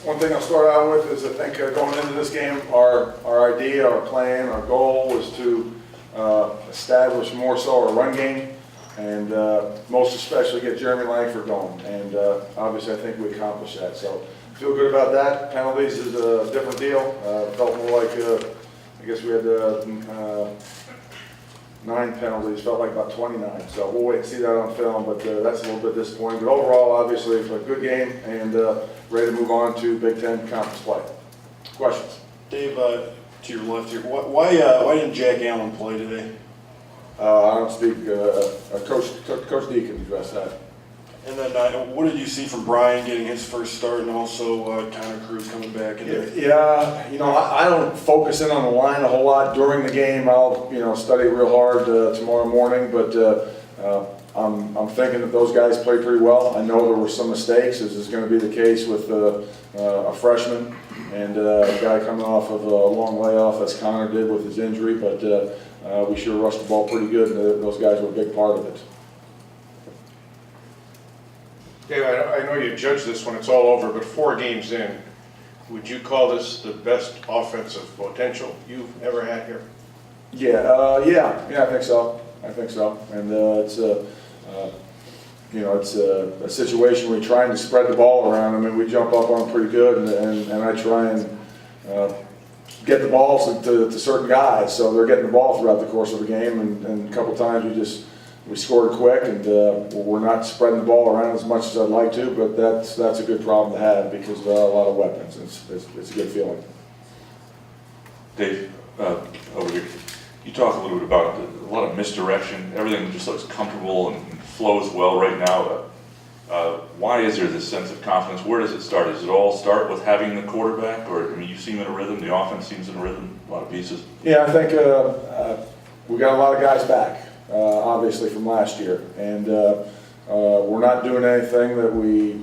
One thing I'll start out with is I think going into this game, our idea, our plan, our goal was to establish more so our run game and most especially get Jeremy Langford going. And obviously I think we accomplished that. So feel good about that. Penalties is a different deal. Felt more like, I guess we had 9 penalties, felt like about 29. So we'll wait and see that on film, but that's a little bit disappointing. But overall, obviously, it's a good game and ready to move on to Big Ten conference play. Questions? Dave, to your left here, why didn't Jack Allen play today? I don't speak, Coach D can address that. And then what did you see from Brian getting his first start and also Connor Cruz coming back? Yeah, you know, I don't focus in on the line a whole lot during the game. I'll, study real hard tomorrow morning, but I'm thinking that those guys played pretty well. I know there were some mistakes, as is going to be the case with a freshman and a guy coming off of a long layoff, as Connor did with his injury, but we sure rushed the ball pretty good, and those guys were a big part of it. Dave, I know you judge this when it's all over, but 4 games in, would you call this the best offensive potential you've ever had here? Yeah, I think so. And it's a situation where you're trying to spread the ball around. I mean, we jump up on them pretty good, and I try and get the balls to certain guys, so they're getting the ball throughout the course of the game. And a couple times we scored quick, and we're not spreading the ball around as much as I'd like to, but that's a good problem to have because of a lot of weapons. It's a good feeling. Dave, over here, you talk a little bit about a lot of misdirection. Everything just looks comfortable and flows well right now. Why is there this sense of confidence? Where does it start? Does it all start with having the quarterback, or you seem in a rhythm? The offense seems in a rhythm. A lot of pieces. Yeah, I think we got a lot of guys back. Obviously from last year, and we're not doing anything that we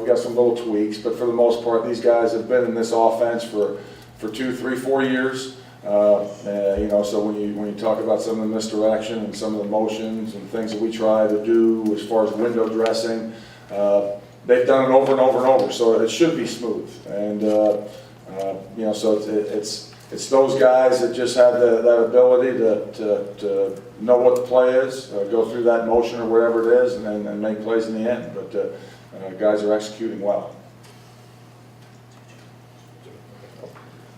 got some little tweaks, but for the most part these guys have been in this offense for 2, 3, 4 years. So when you talk about some of the misdirection and some of the motions and things that we try to do as far as window dressing, they've done it over and over and over, so it should be smooth. And so it's those guys that just have that ability to know what the play is, go through that motion or whatever it is, and make plays in the end. But guys are executing well.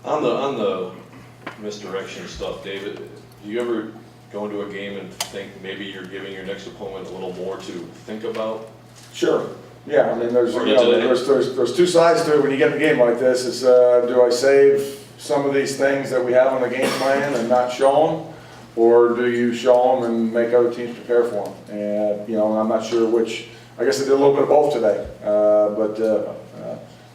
On the misdirection stuff, David, do you ever go into a game and think maybe you're giving your next opponent a little more to think about? Sure. Yeah, I mean, there's 2 sides to it when you get in a game like this. Is do I save some of these things that we have on the game plan and not show them, or do you show them and make other teams prepare for them? And I'm not sure which. I guess I did a little bit of both today,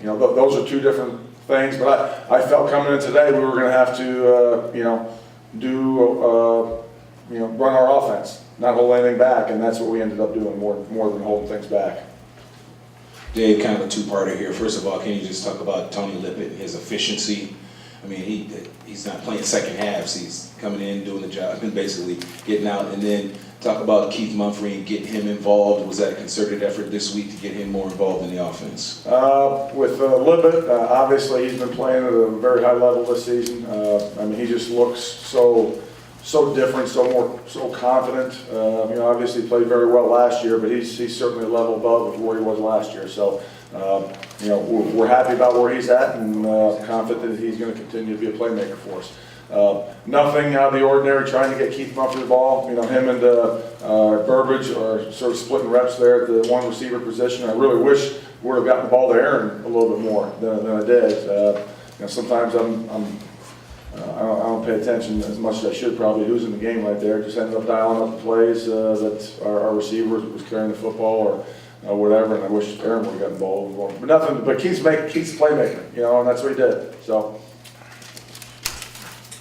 those are 2 different things. But I felt coming in today we were going to have to run our offense, not hold anything back, and that's what we ended up doing more than holding things back. Dave, kind of a 2-parter here. First of all, can you just talk about Tony Lippett and his efficiency? I mean, he's not playing second halves. He's coming in, doing the job, and basically getting out. And then talk about Keith Mumphrey and getting him involved. Was that a concerted effort this week to get him more involved in the offense? With Lippett, obviously he's been playing at a very high level this season. He just looks so different, so confident. Obviously he played very well last year, but he's certainly a level above where he was last year. So, we're happy about where he's at, and confident that he's going to continue to be a playmaker for us. Nothing out of the ordinary trying to get Keith Mumphrey the ball. Him and Burbridge are sort of splitting reps there at the 1 receiver position. I really wish we would have gotten the ball to Aaron a little bit more than I did. Sometimes I don't pay attention as much as I should probably who's in the game right there. Just ended up dialing up the plays that our receiver was carrying the football or whatever, and I wish Aaron would have gotten the ball more. But nothing. But Keith's a playmaker, and that's what he did. So.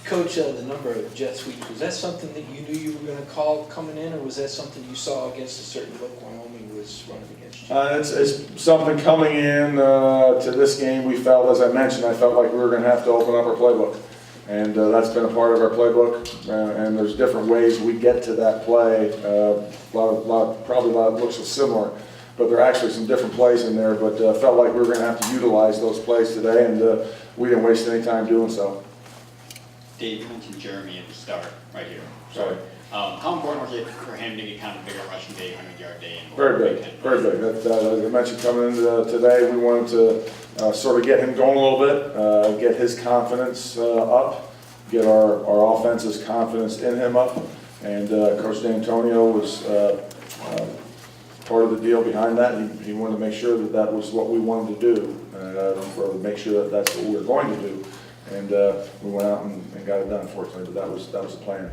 Coach, the number of jet sweeps, was that something that you knew you were going to call coming in, or was that something you saw against a certain look Wyoming was running against you? It's something coming in to this game. We felt, as I mentioned, I felt like we were going to have to open up our playbook. And that's been a part of our playbook, and there's different ways we get to that play. Probably a lot of looks are similar. but there are actually some different plays in there, but felt like we were going to have to utilize those plays today, and we didn't waste any time doing so. Dave, you mentioned Jeremy at the start, right here. Sorry. How important was it for him to get kind of a bigger rushing day, 100-yard day? And Very big, very big. That, as I mentioned, coming into today, we wanted to sort of get him going a little bit, get his confidence up, get our offense's confidence in him up, and Coach D'Antonio was part of the deal behind that. He wanted to make sure that that was what we wanted to do, or make sure that that's what we were going to do, and we went out and got it done, fortunately, but that was the plan.